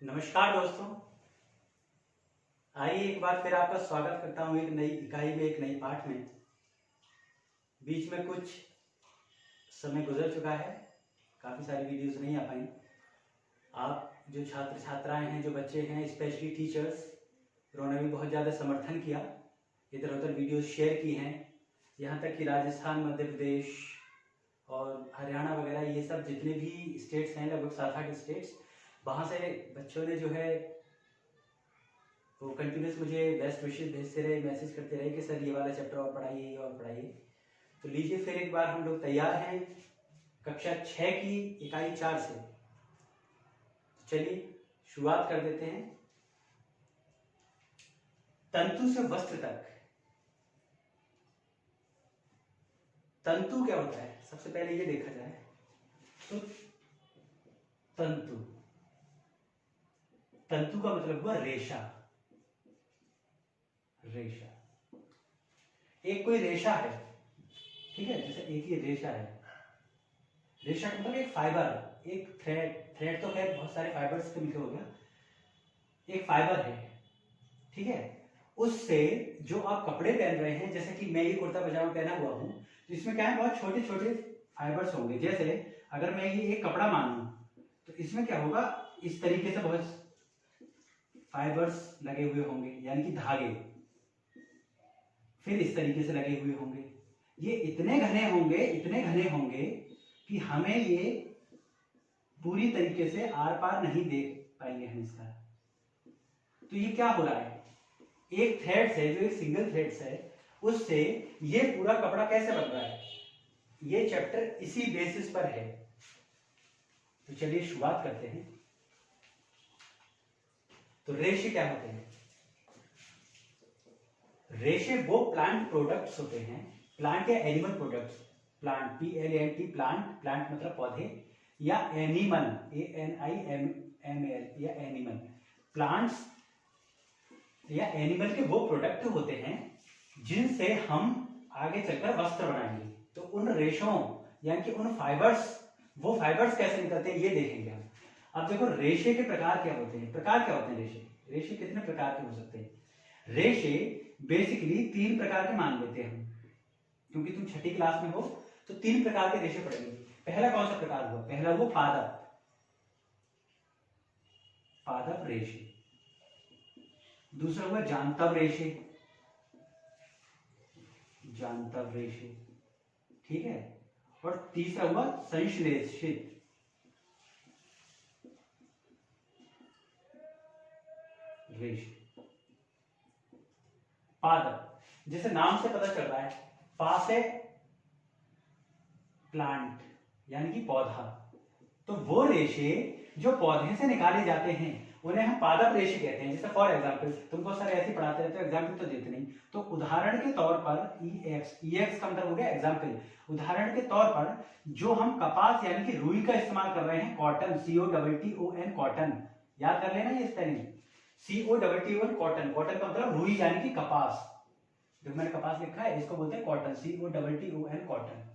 नमस्कार दोस्तों। आइए एक बार फिर आपका स्वागत करता हूँ एक नई इकाई में, एक नई पाठ में। बीच में कुछ समय गुजर चुका है, काफ़ी सारी वीडियोस नहीं आ पाई। आप जो छात्र छात्राएं हैं, जो बच्चे हैं, स्पेशली टीचर्स, उन्होंने भी बहुत ज़्यादा समर्थन किया, इधर उधर वीडियोस शेयर की हैं। यहाँ तक कि राजस्थान, मध्य प्रदेश और हरियाणा वगैरह, ये सब जितने भी स्टेट्स हैं, लगभग 7-8 स्टेट्स, वहाँ से बच्चों ने जो है वो कंटिन्यूस मुझे बेस्ट विशेस भेजते रहे, मैसेज करते रहे कि सर ये वाला चैप्टर और पढ़ाइए, ये और पढ़ाइए। तो लीजिए फिर एक बार हम लोग तैयार हैं कक्षा 6 की इकाई 4 से। तो चलिए शुरुआत कर देते हैं। तंतु से वस्त्र तक। तंतु क्या होता है, सबसे पहले ये देखा जाए तो तंतु तंतु का मतलब हुआ रेशा। रेशा, एक कोई रेशा है, ठीक है, जैसे एक ही रेशा है। रेशा का मतलब एक फाइबर, एक थ्रेड तो खैर बहुत सारे फाइबर्स के मिलकर हो गया, एक फाइबर है, ठीक है। उससे जो आप कपड़े पहन रहे हैं, जैसे कि मैं ये कुर्ता पजामा पहना हुआ हूं, तो इसमें क्या है, बहुत छोटे छोटे फाइबर्स होंगे। जैसे अगर मैं ये एक कपड़ा मानूं तो इसमें क्या होगा, इस तरीके से बहुत फाइबर्स लगे हुए होंगे, यानी कि धागे, फिर इस तरीके से लगे हुए होंगे। ये इतने घने होंगे, इतने घने होंगे कि हमें ये पूरी तरीके से आर पार नहीं देख पाएंगे हम इसका। तो ये क्या हो रहा है, एक थ्रेड से, जो एक सिंगल थ्रेड है, उससे ये पूरा कपड़ा कैसे बन रहा है, ये चैप्टर इसी बेसिस पर है। तो चलिए शुरुआत करते हैं। तो रेशे क्या होते हैं? रेशे वो प्लांट प्रोडक्ट्स होते हैं, प्लांट या animal products. Plant, PLANT, plant मतलब पौधे, या एनिमल, ANIMAL, या एनिमल, प्लांट्स या एनिमल के वो प्रोडक्ट होते हैं जिनसे हम आगे चलकर वस्त्र बनाएंगे। तो उन रेशों यानी कि उन फाइबर्स, वो फाइबर्स कैसे निकलते हैं ये देखेंगे हम। अब देखो रेशे के प्रकार क्या होते हैं, प्रकार क्या होते हैं रेशे, रेशे कितने प्रकार के हो सकते हैं। रेशे बेसिकली 3 प्रकार के मान लेते हैं हम, क्योंकि तुम छठी क्लास में हो तो 3 प्रकार के रेशे पढ़ेंगे। पहला कौन सा प्रकार हुआ, पहला हुआ पादप, पादप रेशे। दूसरा हुआ जांतव रेशे, जांतव रेशे, ठीक है। और तीसरा हुआ संश्लेषित रेशे। पादप, जैसे नाम से पता चल रहा है, पा से प्लांट यानी कि पौधा, तो वो रेशे जो पौधे से निकाले जाते हैं उन्हें हम पादप रेशे कहते हैं। जैसे फॉर एग्जांपल, तुमको सर ऐसे पढ़ाते रहते हो, एग्जांपल तो देते नहीं, तो उदाहरण के तौर पर EX का मतलब हो गया एग्जांपल। उदाहरण के तौर पर जो हम कपास यानी कि रुई का इस्तेमाल कर रहे हैं, कॉटन, COTTON, कॉटन, याद कर लेना ये स्पेलिंग, COTTON, कॉटन। कॉटन का मतलब रुई यानी कि कपास, जो मैंने कपास लिखा है इसको बोलते हैं कॉटन, COTTON, कॉटन।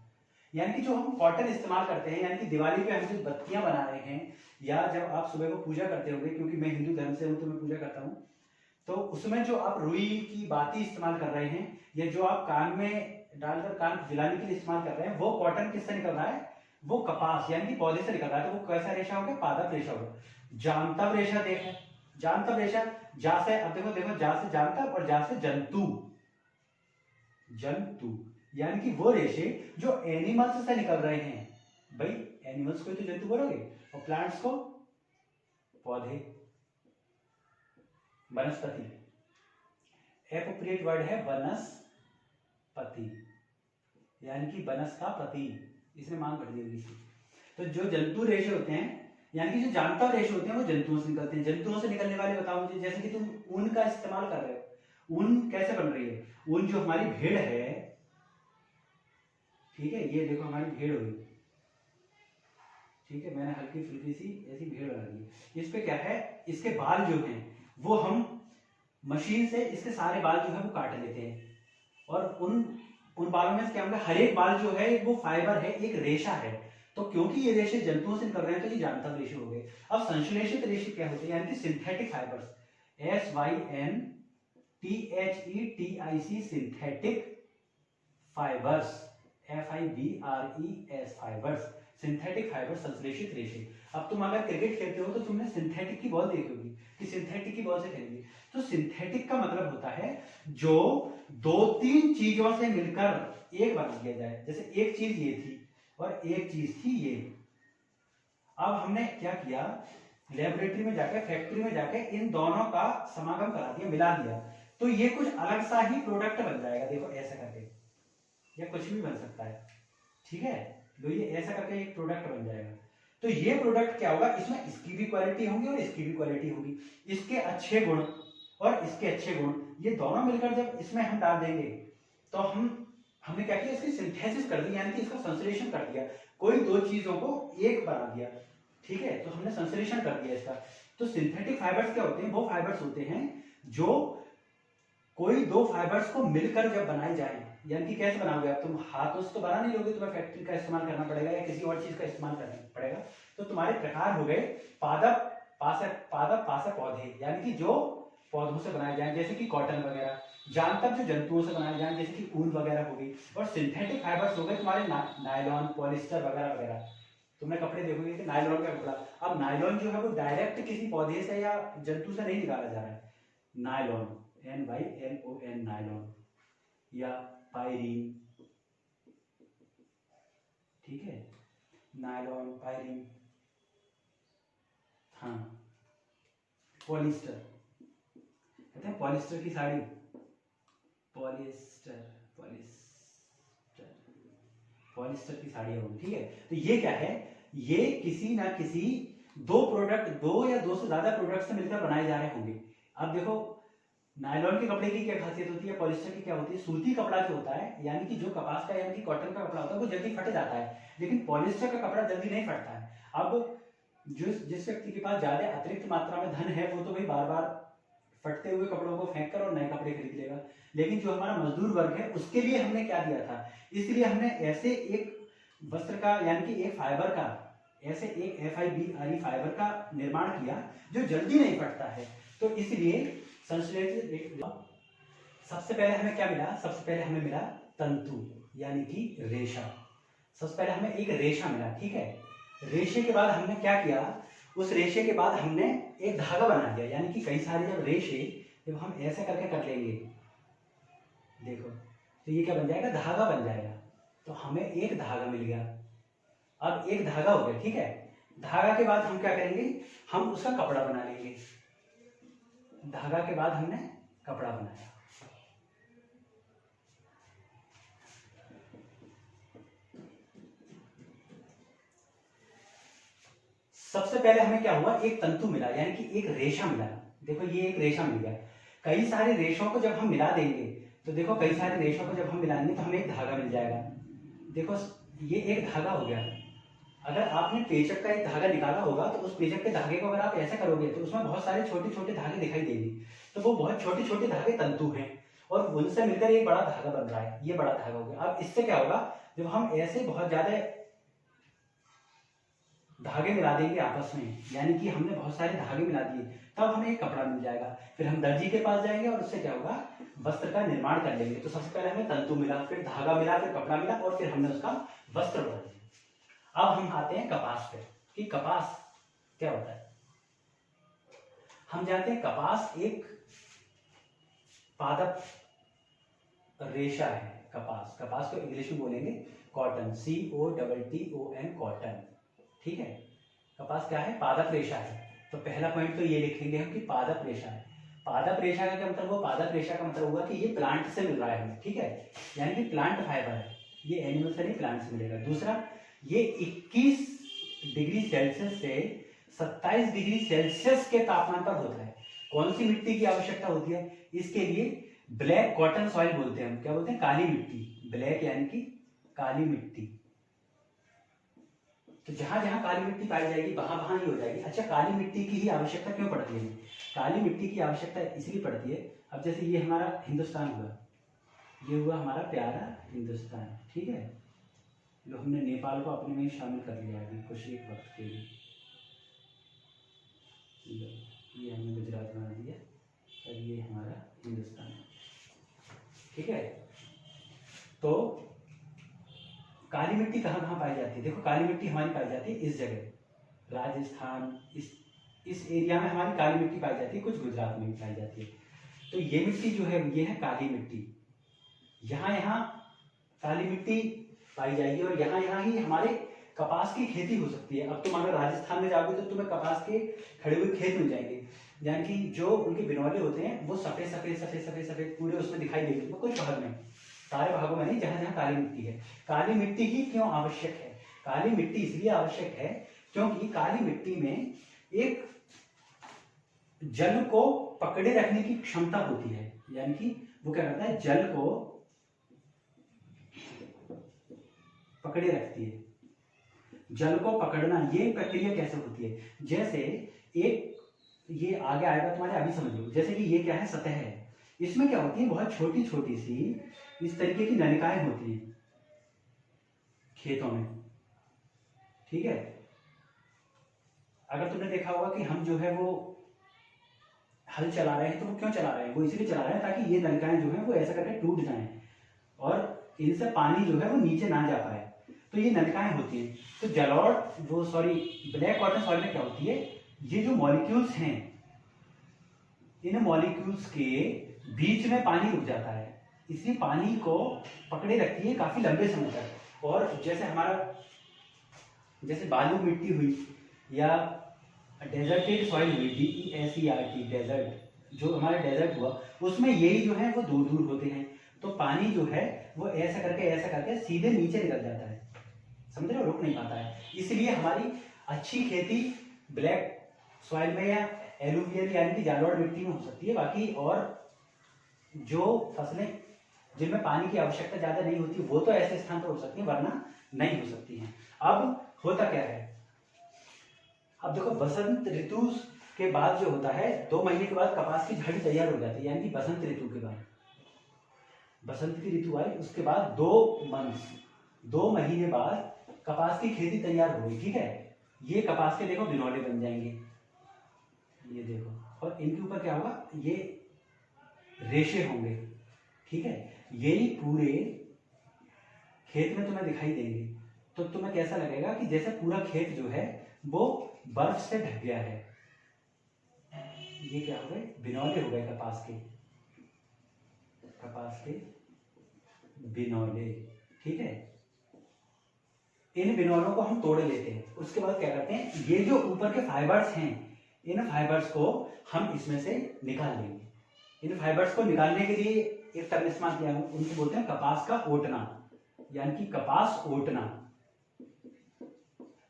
यानी कि जो हम कॉटन इस्तेमाल करते हैं, यानी कि दिवाली पे हम जो बत्तियां बना रहे हैं, या जब आप सुबह को पूजा करते होंगे, क्योंकि मैं हिंदू धर्म से हूं तो मैं पूजा करता हूं, तो उसमें जो आप रुई की बाती इस्तेमाल कर रहे हैं, या जो आप कान में डालकर कान जलाने के लिए इस्तेमाल कर रहे हैं, वो कॉटन किससे निकल रहा है, वो कपास यानी कि पौधे से निकल रहा है। तो वो कैसा रेशा हो गया, पादप रेशा हो गया। जांतव रेशा देखा, जांतव रेशा, जा से, अब देखो जा से जांतव और जा से जंतु, जंतु यानी कि वो रेशे जो एनिमल्स से निकल रहे हैं। भाई एनिमल्स को तो जंतु बोलोगे, और प्लांट्स को पौधे, वनस्पति। एप्रोप्रिएट वर्ड है वनस्पति, यानी कि वनस का पति, इसने मांग कर दी होगी। तो जो जंतु रेशे होते हैं, यानी कि जो जांतव रेशे होते हैं, वो जंतुओं से निकलते हैं। जंतुओं से निकलने वाले बताओ मुझे, जैसे कि तुम ऊन का इस्तेमाल कर रहे हो, ऊन कैसे बन रही है, ऊन जो हमारी भेड़ है, ठीक है, ये देखो हमारी भेड़ हुई, ठीक है, मैंने हल्की फुल्की सी ऐसी भेड़ बना दी। इस पे क्या है, इसके बाल जो हैं वो हम मशीन से इसके सारे बाल जो है वो काट लेते हैं, और उन बालों में क्या होगा, हर एक बाल जो है वो फाइबर है, एक रेशा है। तो क्योंकि ये रेशे जंतुओं से निकल रहे हैं तो ये जांतव रेशे हो गए। अब संश्लेषित रेशे क्या होते हैं, यानी कि synthetic fibres, SYNTHETIC synthetic fibres, FIBRES fibres, synthetic fibre संश्लेषित रेशे। अब तुम अगर क्रिकेट खेलते हो तो तुमने सिंथेटिक की बॉल देखी होगी कि सिंथेटिक की बॉल से खेलेंगे। तो सिंथेटिक का मतलब होता है जो 2-3 चीजों से मिलकर एक बना दिया जाए। जैसे एक चीज ये थी और एक चीज थी ये। अब हमने क्या किया, लेबोरेटरी में जाके, फैक्ट्री में जाके इन दोनों का समागम करा दिया, मिला दिया, तो ये कुछ अलग सा ही प्रोडक्ट बन जाएगा। देखो ऐसा करके, या कुछ भी बन सकता है, ठीक है। लो ये ऐसा करके एक प्रोडक्ट बन जाएगा। तो ये प्रोडक्ट क्या होगा, इसमें इसकी भी क्वालिटी होगी और इसकी भी क्वालिटी होगी, इसके अच्छे गुण और इसके अच्छे गुण, ये दोनों मिलकर जब इसमें हम डाल देंगे तो हमने क्या किया, इसकी सिंथेसिस कर दी, यानी कि इसका संश्लेषण कर दिया। कोई दो चीजों को एक बना दिया, ठीक है, तो हमने संश्लेषण कर दिया इसका। तो सिंथेटिक फाइबर्स क्या होते हैं, वो फाइबर्स होते हैं जो कोई दो फाइबर्स को मिलकर जब बनाए जाए, यानी कि कैसे बनाओगे आप, तुम हाथों से तो बना नहीं लोगे, तुम्हें फैक्ट्री का इस्तेमाल करना पड़ेगा या किसी और चीज का इस्तेमाल करना पड़ेगा। तो तुम्हारे प्रकार हो गए पादप, पासक पौधे, यानी कि जो पौधों से बनाए जाए, जैसे कि कॉटन वगैरह, जानतब जो जंतुओं से बनाए जाए, जैसे कि ऊन वगैरह हो गई, और सिंथेटिक फाइबर्स हो गए तुम्हारे नायलॉन, पॉलिस्टर वगैरह वगैरह। तुमने कपड़े देखोगे कि नायलॉन का कपड़ा, अब नायलॉन जो है वो डायरेक्ट किसी पौधे से या जंतु से नहीं निकाला जा रहा है। नायलॉन, NYLON, नायलॉन, या पायरीन, ठीक है, नायलॉन, पायरीन, हाँ, पॉलिस्टर, कहते हैं पॉलिस्टर की साड़ी, पॉलिस्टर पॉलिस्टर की साड़ियाँ होगी, ठीक है। तो ये क्या है, ये किसी ना किसी दो प्रोडक्ट, दो या दो से ज्यादा प्रोडक्ट से मिलकर बनाए जा रहे होंगे। अब देखो नायलॉन के कपड़े की क्या खासियत होती है, पॉलिस्टर की क्या होती है, सूती कपड़ा जो होता है, यानी कि जो कपास का यानी कि कॉटन का कपड़ा होता है वो जल्दी फट जाता है, लेकिन पॉलिस्टर का कपड़ा जल्दी नहीं फटता है। अब जिस व्यक्ति के पास ज्यादा अतिरिक्त मात्रा में धन है वो तो भाई बार बार फटते हुए कपड़ों को फेंक कर और नए कपड़े खरीद लेगा, लेकिन जो हमारा मजदूर वर्ग है उसके लिए हमने क्या दिया था, इसलिए हमने ऐसे एक वस्त्र का, यानी कि एक फाइबर का, ऐसे एक FIBRE फाइबर का निर्माण किया जो जल्दी नहीं फटता है। तो इसलिए संश्लेषित, सबसे पहले हमें क्या मिला, सबसे पहले हमें मिला तंतु, यानी कि रेशा। सबसे पहले हमें एक रेशा मिला, ठीक है। रेशे के बाद हमने क्या किया, उस रेशे के बाद हमने एक धागा बना दिया, यानी कि कई सारे जब रेशे, जब हम ऐसे करके कर लेंगे, देखो तो ये क्या बन जाएगा, धागा बन जाएगा। तो हमें एक धागा मिल गया, अब एक धागा हो गया, ठीक है। धागा के बाद हम क्या करेंगे, हम उसका कपड़ा बना लेंगे। धागा के बाद हमने कपड़ा बनाया, सबसे पहले हमें क्या हुआ, एक तंतु मिला, यानी कि एक रेशा मिला। देखो ये एक रेशा मिल गया। कई सारे रेशों को जब हम मिला देंगे, तो देखो कई सारे रेशों को जब हम मिलाएंगे तो हमें एक धागा मिल जाएगा। देखो ये एक धागा हो गया। अगर आपने पेचक का एक धागा निकाला होगा तो उस पेचक के धागे को अगर आप ऐसा करोगे तो उसमें बहुत सारे छोटे छोटे धागे दिखाई देंगे, तो वो बहुत छोटे छोटे धागे तंतु हैं और उनसे मिलकर एक बड़ा धागा बन रहा है, ये बड़ा धागा हो गया। अब इससे क्या होगा, जब हम ऐसे बहुत ज्यादा धागे मिला देंगे आपस में, यानी कि हमने बहुत सारे धागे मिला दिए, तब हमें एक कपड़ा मिल जाएगा। फिर हम दर्जी के पास जाएंगे और उससे क्या होगा, वस्त्र का निर्माण कर लेंगे। तो सबसे पहले हमें तंतु मिला, फिर धागा मिला, फिर कपड़ा मिला और फिर हमने उसका वस्त्र बना दिया। अब हम आते हैं कपास पे, कि कपास क्या होता है। हम जानते हैं कपास एक पादप रेशा है। कपास को इंग्लिश में बोलेंगे कॉटन, COTTON, कॉटन, ठीक है। कपास क्या है, पादप रेशा है। तो पहला पॉइंट तो ये लिखेंगे हम कि पादप रेशा है। पादप रेशा का क्या मतलब हुआ, पादप रेशा का मतलब हुआ कि ये प्लांट से मिल रहा है हमें, ठीक है, यानी कि प्लांट फाइबर है, ये एनिमल से नहीं प्लांट से मिलेगा। दूसरा, ये 21 डिग्री सेल्सियस से 27 डिग्री सेल्सियस के तापमान पर होता है। कौन सी मिट्टी की आवश्यकता होती है इसके लिए, ब्लैक कॉटन सॉइल बोलते हैं हम, क्या बोलते हैं, काली मिट्टी, ब्लैक यानी कि काली मिट्टी। तो जहां जहां काली मिट्टी पाई जाएगी वहां वहां ही हो जाएगी। अच्छा, काली मिट्टी की ही आवश्यकता क्यों पड़ती है, काली मिट्टी की आवश्यकता इसलिए पड़ती है, अब जैसे ये हमारा हिंदुस्तान हुआ, ये हुआ हमारा प्यारा हिंदुस्तान, ठीक है, लो हमने नेपाल को अपने में ही शामिल कर लिया अभी कुछ एक वक्त के लिए। ये हमने गुजरात बना दिया और ये हमारा हिंदुस्तान। ठीक है, तो काली मिट्टी कहाँ कहाँ पाई जाती है? देखो काली मिट्टी हमारी पाई जाती है इस जगह, राजस्थान, इस एरिया में हमारी काली मिट्टी पाई जाती है, कुछ गुजरात में भी पाई जाती है। तो ये मिट्टी जो है ये है काली मिट्टी। यहाँ काली मिट्टी पाई जाएगी और यहाँ ही हमारे कपास की खेती हो सकती है। अब तुम अगर राजस्थान में जाओगे तो तुम्हें कपास के खड़े हुए खेत मिल जाएंगे, यानी कि जो उनके बिनौले होते हैं वो सफेद सफेद सफेद सफेद सफेद पूरे उसमें दिखाई देंगे, तो कुछ भाग में, सारे भागों में नहीं, जहां जहां काली मिट्टी है। काली मिट्टी ही क्यों आवश्यक है? काली मिट्टी इसलिए आवश्यक है क्योंकि काली मिट्टी में एक जल को पकड़े रखने की क्षमता होती है, यानी कि वो क्या करता है, जल को पकड़े रखती है। जल को पकड़ना, ये प्रक्रिया कैसे होती है? जैसे एक, ये आगे आएगा तुम्हारे, अभी समझ लो। जैसे कि ये क्या है, सतह है, इसमें क्या होती है, बहुत छोटी छोटी सी इस तरीके की नलिकाएं होती हैं खेतों में। ठीक है, अगर तुमने देखा होगा कि हम जो है वो हल चला रहे हैं, तो वो क्यों चला रहे हैं? वो इसलिए चला रहे हैं ताकि ये नलिकाएं जो है वो ऐसा करके टूट जाएं और इनसे पानी जो है वो नीचे ना जा पाए, तो ये नलिकाएं होती हैं। तो ब्लैक कॉटन सॉइल में क्या होती है, ये जो मॉलिक्यूल्स हैं, इन मॉलिक्यूल्स के बीच में पानी रुक जाता है, इसलिए पानी को पकड़े रखती है काफी लंबे समय तक। और जैसे बालू मिट्टी हुई या डेजर्टेड सॉइल हुई, DESERT, डेजर्ट, जो हमारा डेजर्ट हुआ, उसमें यही जो है वो दूर दूर होते हैं, तो पानी जो है वो ऐसा करके सीधे नीचे निकल जाता है, समझ रहे हो, रुक नहीं पाता है। इसलिए हमारी अच्छी खेती ब्लैक सॉइल में या एलुवियल यानी कि जालोड़ मिट्टी में हो सकती है। बाकी और जो फसलें जिनमें पानी की आवश्यकता ज्यादा नहीं होती वो तो ऐसे स्थान पर हो सकती है, वरना नहीं हो सकती हैं। अब होता क्या है, अब देखो बसंत ऋतु के बाद जो होता है, 2 महीने के बाद कपास की झड़ी तैयार हो जाती है, यानी कि बसंत ऋतु के बाद, बसंत की ऋतु आई, उसके बाद 2 महीने बाद कपास की खेती तैयार हो गई। ठीक है, ये कपास के देखो बिनौले बन जाएंगे, ये देखो, और इनके ऊपर क्या होगा, ये रेशे होंगे। ठीक है, यही पूरे खेत में तुम्हें दिखाई देंगे, तो तुम्हें कैसा लगेगा कि जैसे पूरा खेत जो है वो बर्फ से ढक गया है। ये क्या हो गए, बिनौले हो गए कपास के बिनौले। ठीक है, इन बिनौलों को हम तोड़ लेते हैं, उसके बाद क्या करते हैं, ये जो ऊपर के फाइबर्स हैं, इन फाइबर्स को हम इसमें से निकाल लेंगे। इन फाइबर्स को निकालने के लिए एक टर्म इस्तेमाल किया है, उनको बोलते हैं कपास का ओटना, यानी कि कपास ओटना।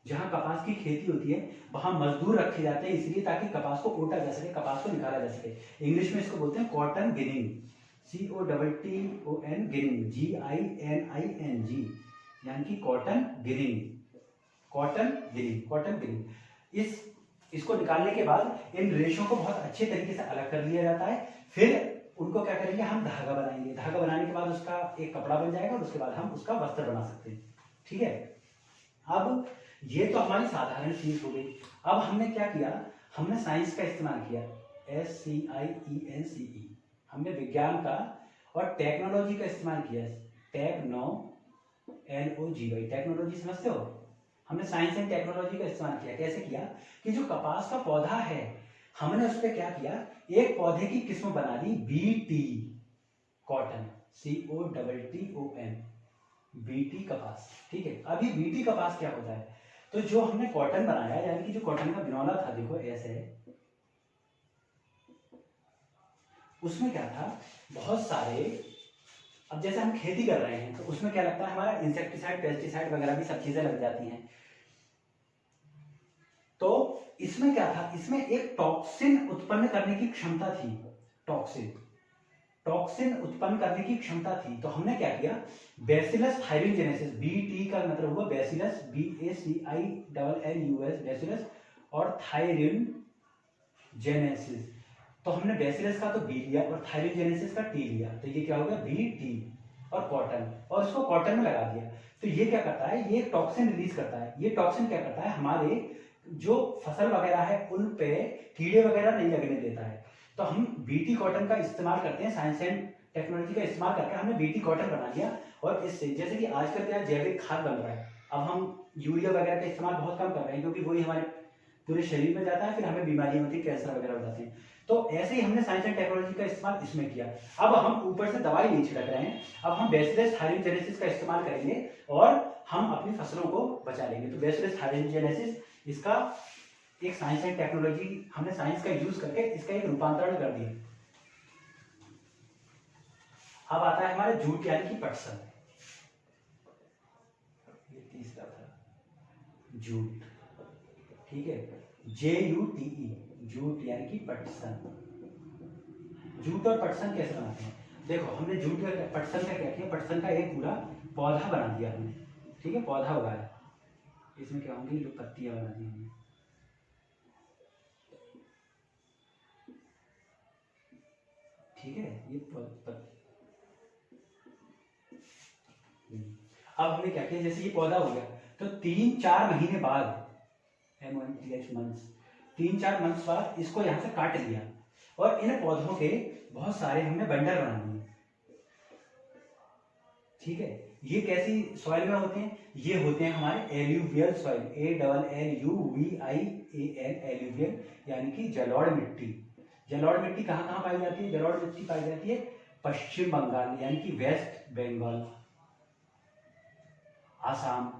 जहां कपास की खेती होती है वहां मजदूर रखे जाते हैं, इसलिए ताकि कपास को ओटा जा सके, कपास को निकाला जा सके। इंग्लिश में इसको बोलते हैं cotton ginning, COTTON ginning, GINING, यानी कि कॉटन गिनिंग। इसको निकालने के बाद इन रेशों को बहुत अच्छे तरीके से अलग कर लिया जाता है। फिर उनको क्या करेंगे, हम धागा बनाएंगे। धागा बनाने के बाद उसका एक कपड़ा बन जाएगा और उसके बाद हम उसका वस्त्र बना सकते हैं। ठीक है, अब ये तो हमारी साधारण चीज हो गई। अब हमने क्या किया, हमने साइंस का इस्तेमाल किया, SCIENCE, हमने विज्ञान का और टेक्नोलॉजी का इस्तेमाल किया, LOGY, टेक्नोलॉजी समझते हो। हमने साइंस एंड टेक्नोलॉजी का इस्तेमाल किया। कैसे किया कि जो कपास का पौधा है, हमने उस पर क्या किया, एक पौधे की किस्म बना दी BT कॉटन, COTTON, BT कपास। ठीक है, अभी BT कपास क्या होता है, तो जो हमने कॉटन बनाया, यानी कि जो कॉटन का बिनौला था, देखो ऐसे, उसमें क्या था, बहुत सारे, अब जैसे हम खेती कर रहे हैं तो उसमें क्या लगता है, हमारा इंसेक्टिसाइड, पेस्टिसाइड वगैरह भी सब चीजें लग जाती हैं। तो इसमें क्या था, इसमें एक टॉक्सिन उत्पन्न करने की क्षमता थी, टॉक्सिन उत्पन्न करने की क्षमता थी। तो हमने क्या किया, बैसिलस थायरिनजेनेसिस, BT का मतलब हुआ बैसिलस, BACILLUS, बैसिलस, और थायरिनजेनेसिस। तो हमने बैसिलस का तो B लिया और थायरिनजेनेसिस का T लिया, तो ये क्या हो गया, BT, और कॉटन, और इसको कॉटन में लगा दिया। तो ये क्या करता है, ये टॉक्सिन रिलीज करता है। ये टॉक्सिन क्या करता है, हमारे जो फसल वगैरह है उन पे कीड़े वगैरह नहीं लगने देता है। तो हम बीटी कॉटन का इस्तेमाल करते हैं, साइंस एंड टेक्नोलॉजी का इस्तेमाल करके हमने बीटी कॉटन बना दिया। और इससे जैसे कि आजकल क्या जैविक खाद बन रहा है, अब हम यूरिया वगैरह का इस्तेमाल बहुत कम कर रहे हैं क्योंकि वही हमारे पूरे शरीर में जाता है, फिर हमें बीमारियां होती है, कैंसर वगैरह हो जाते हैं। तो ऐसे ही हमने साइंस एंड टेक्नोलॉजी का इस्तेमाल इसमें किया। अब हम ऊपर से दवाई नहीं छिड़क रहे हैं, अब हम बैसिलस थायरोजेनेसिस का इस्तेमाल करेंगे और हम अपनी फसलों को बचा लेंगे। तो बैसिलस थायरोजेनेसिस इसका एक साइंस एंड टेक्नोलॉजी, हमने साइंस का यूज करके इसका एक रूपांतरण कर दिया। अब आता है हमारा जूट यानी कि पटसन। ये तीसरा था जूट, ठीक है, JUTE, जूट यानी कि पटसन। जूट और पटसन कैसे बनाते हैं, देखो हमने जूट का पटसन का क्या किया, पटसन का एक पूरा पौधा बना दिया हमने, ठीक है, पौधा उगाया, इसमें क्या होंगी, जो पत्तियां बना दी हमने, ठीक है, ये अब हमने क्या किया, जैसे ये पौधा हो गया तो 3-4 महीने बाद, मंथ्स, 3-4 मंथ्स बाद इसको यहाँ से काट लिया और इन पौधों के बहुत सारे हमने बंडल बना दिए, ठीक है। ये कैसी सॉइल में होते हैं, ये होते हैं हमारे एल्यूवियल सॉइल, ALLUVIAL, एल्यूवियल यानी कि जलोढ़ मिट्टी। जलोढ़ मिट्टी कहाँ कहाँ पाई जाती है, जलोढ़ मिट्टी पाई जाती है पश्चिम बंगाल यानी कि वेस्ट बंगाल, आसाम,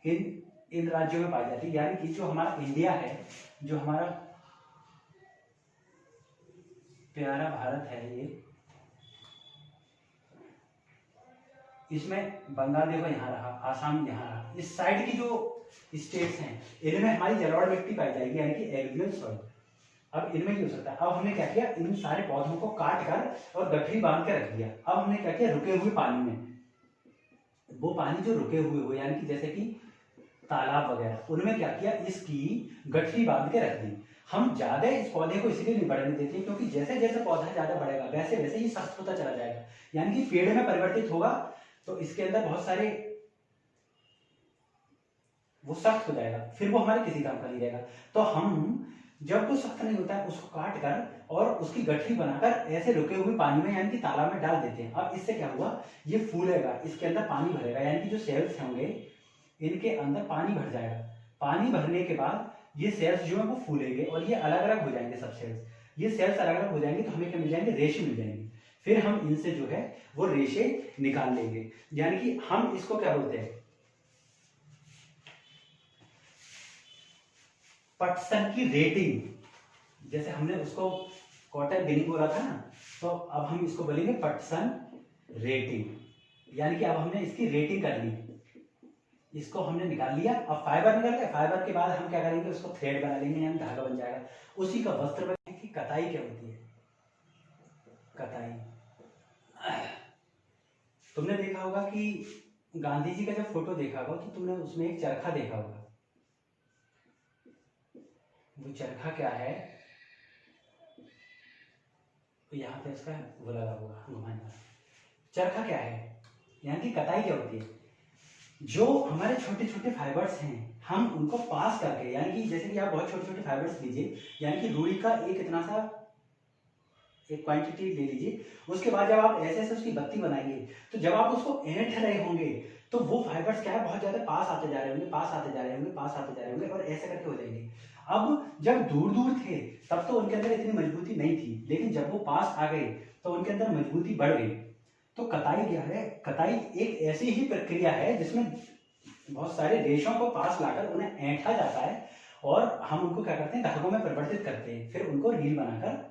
इन राज्यों में पाई जाती है। यानी कि जो हमारा इंडिया है, जो हमारा प्यारा भारत है, ये इसमें बंगाल देखो यहाँ रहा, आसाम यहाँ रहा, इस साइड की जो स्टेट्स हैं इनमें हमारी जलोढ़ मिट्टी पाई जाएगी यानी कि एल्यूवियल सॉइल। अब इनमें ही हो सकता है। अब हमने क्या किया, इन सारे पौधों को काट कर और गठरी बांध के रख दिया। अब हमने क्या किया, रुके हुए पानी में, वो पानी जो रुके हुए हो यानी कि जैसे कि तालाब वगैरह, उनमें क्या किया, इसकी गठरी बांध के रख दी। हम ज्यादा इस पौधे को इसलिए नहीं बढ़ने देते क्योंकि जैसे जैसे पौधा ज्यादा बढ़ेगा वैसे वैसे ये सख्त होता चला जाएगा, यानी कि पेड़ में परिवर्तित होगा तो इसके अंदर बहुत सारे वो सख्त हो जाएगा, फिर वो हमारे किसी काम का नहीं रहेगा। तो हम जब वो सख्त नहीं होता है उसको काट कर और उसकी गठरी बनाकर ऐसे रुके हुए पानी में यानी कि तालाब में डाल देते हैं। अब इससे क्या हुआ, ये फूलेगा, इसके अंदर पानी भरेगा, यानी कि जो सेल्स होंगे इनके अंदर पानी भर जाएगा। पानी भरने के बाद ये सेल्स जो है वो फूलेंगे और ये अलग अलग हो जाएंगे, सब सेल्स, ये सेल्स अलग अलग हो जाएंगे तो हमें क्या मिल जाएंगे, रेशे मिल जाएंगे। फिर हम इनसे जो है वो रेशे निकाल लेंगे, यानी कि हम इसको क्या बोलते हैं, पटसन की रेटिंग। जैसे हमने उसको कॉटन बिनिंग बोला था ना, तो अब हम इसको बोलेंगे पटसन रेटिंग, यानी कि अब हमने इसकी रेटिंग कर ली, इसको हमने निकाल लिया। अब फाइबर निकल गया, फाइबर के बाद हम क्या करेंगे, उसको थ्रेड बना लेंगे यानी धागा बन जाएगा, उसी का वस्त्र बनेगा। कि कताई क्या होती है, कताई, तुमने देखा होगा कि गांधी जी का जब फोटो देखा होगा तो तुमने उसमें एक चरखा देखा होगा, वो चरखा क्या है, तो यहाँ पे इसका वो लगा होगा घुमाने वाला। चरखा क्या है, यानी कि कताई क्या होती है, जो हमारे छोटे छोटे फाइबर्स हैं हम उनको पास करके, यानी कि जैसे कि आप बहुत छोटे छोटे फाइबर्स लीजिए, यानी कि रुई का एक इतना सा एक क्वांटिटी ले लीजिए, उसके बाद जब आप ऐसे ऐसे उसकी बत्ती बनाएंगे तो जब आप उसको ऐंठ रहे होंगे तो वो फाइबर्स क्या है, बहुत ज्यादा पास आते जा रहे होंगे, पास आते जा रहे होंगे, पास आते जा रहे होंगे और ऐसे करके हो जाएंगे। अब जब दूर दूर थे तब तो उनके अंदर इतनी मजबूती नहीं थी, लेकिन जब वो पास आ गए तो उनके अंदर मजबूती बढ़ गई। तो कताई क्या है, कताई एक ऐसी ही प्रक्रिया है जिसमें बहुत सारे रेशों को पास लाकर उन्हें ऐंठा जाता है और हम उनको क्या करते हैं, धागों में परिवर्तित करते हैं, फिर उनको रील बनाकर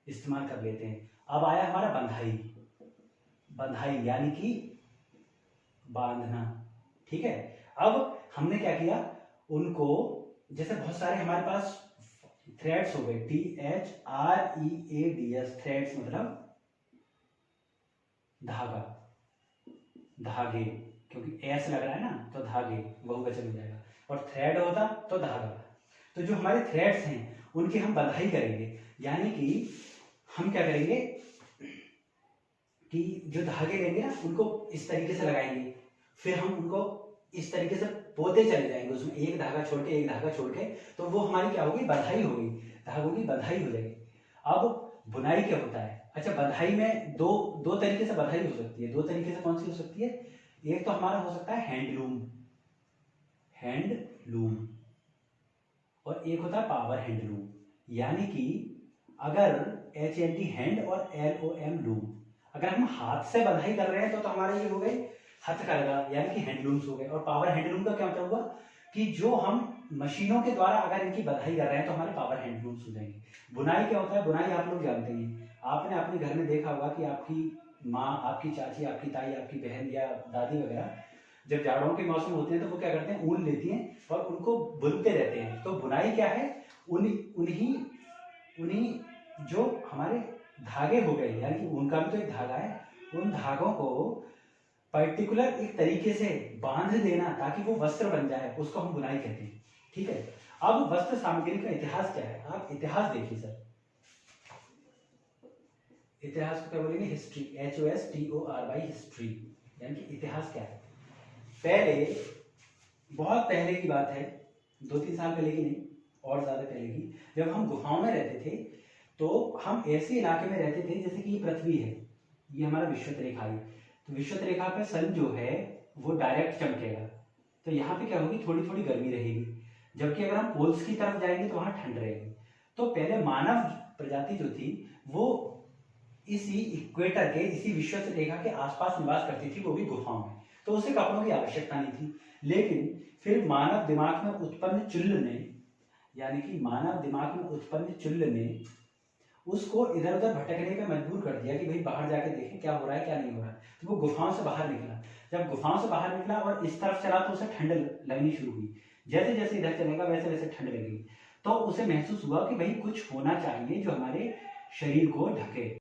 इस्तेमाल कर लेते हैं। अब आया हमारा बंधाई, बंधाई यानी कि बांधना, ठीक है। अब हमने क्या किया, उनको जैसे बहुत सारे हमारे पास थ्रेड्स हो गए, THREADS, थ्रेड्स मतलब धागा, धागे, क्योंकि एस लग रहा है ना तो धागे बहुवचन हो जाएगा, और थ्रेड होता तो धागा। तो जो हमारे थ्रेड्स हैं उनकी हम बंधाई करेंगे, यानी कि हम क्या करेंगे कि जो धागे लेंगे ना उनको इस तरीके से लगाएंगे फिर हम उनको इस तरीके से पोते चले जाएंगे, उसमें एक धागा छोड़ के एक धागा छोड़ के, तो वो हमारी क्या होगी, बंधाई होगी, धागों की बंधाई हो जाएगी। अब बुनाई क्या होता है, अच्छा बंधाई में दो तरीके से बंधाई हो सकती है। दो तरीके से कौन सी हो सकती है, एक तो हमारा हो सकता है हैंडलूम, हैंडलूम, और एक होता है पावर हैंडलूम। यानी कि अगर HND हैंड और LOM लूम, अगर हम हाथ से बंधाई कर रहे हैं तो हमारे ये हो गए हथकरघा यानी कि हैंडलूम्स हो गए। और पावर हैंडलूम का क्या मतलब हुआ कि जो हम मशीनों के द्वारा अगर इनकी बंधाई कर रहे हैं तो हमारे पावर हैंडलूम्स हो जाएंगे। बुनाई क्या होता है, बुनाई आप लोग जानते हैं, आपने अपने घर में देखा होगा कि आपकी माँ, आपकी चाची, आपकी ताई, आपकी बहन या दादी वगैरह जब जाड़ों के मौसम होते हैं तो वो क्या करते हैं, ऊन लेती हैं और उनको बुनते रहते हैं। तो बुनाई क्या है, उन्हीं जो हमारे धागे हो गए, यानी कि ऊन का भी तो एक धागा है, उन धागों को पर्टिकुलर एक तरीके से बांध देना ताकि वो वस्त्र बन जाए, उसको हम बुनाई कहते हैं। ठीक है, अब वस्त्र सामग्री का इतिहास क्या है, आप इतिहास देखिए सर, इतिहास को क्या बोलेंगे, हिस्ट्री, HOSTORY, हिस्ट्री, यानी कि इतिहास क्या है। पहले, बहुत पहले की बात है, 2-3 साल पहले की नहीं, और ज्यादा पहले की, जब हम गुफाओं में रहते थे तो हम ऐसे इलाके में रहते थे जैसे कि ये पृथ्वी है, ये हमारा विषुवत रेखा है, तो विषुवत रेखा पे सन जो है वो डायरेक्ट चमकेगा, तो यहाँ पे क्या होगी, थोड़ी थोड़ी गर्मी रहेगी, जबकि अगर हम पोल्स की तरफ जाएंगे तो वहां ठंड रहेगी। तो पहले मानव प्रजाति जो थी वो इसी इक्वेटर के, इसी विषुवत रेखा के आसपास निवास करती थी, वो भी गुफाओं में, तो उसे कपड़ों की आवश्यकता नहीं थी। लेकिन फिर मानव दिमाग में उत्पन्न चुल्ल ने, यानी कि मानव दिमाग में उत्पन्न चुल्ल ने उसको इधर उधर भटकने पे मजबूर कर दिया कि भाई बाहर जाके देखें क्या हो रहा है क्या नहीं हो रहा है। तो वो गुफाओं से बाहर निकला, जब गुफाओं से बाहर निकला और इस तरफ चला तो उसे ठंड लगनी शुरू हुई, जैसे जैसे इधर चलेगा वैसे वैसे ठंड लगेगी, तो उसे महसूस हुआ कि भाई कुछ होना चाहिए जो हमारे शरीर को ढके।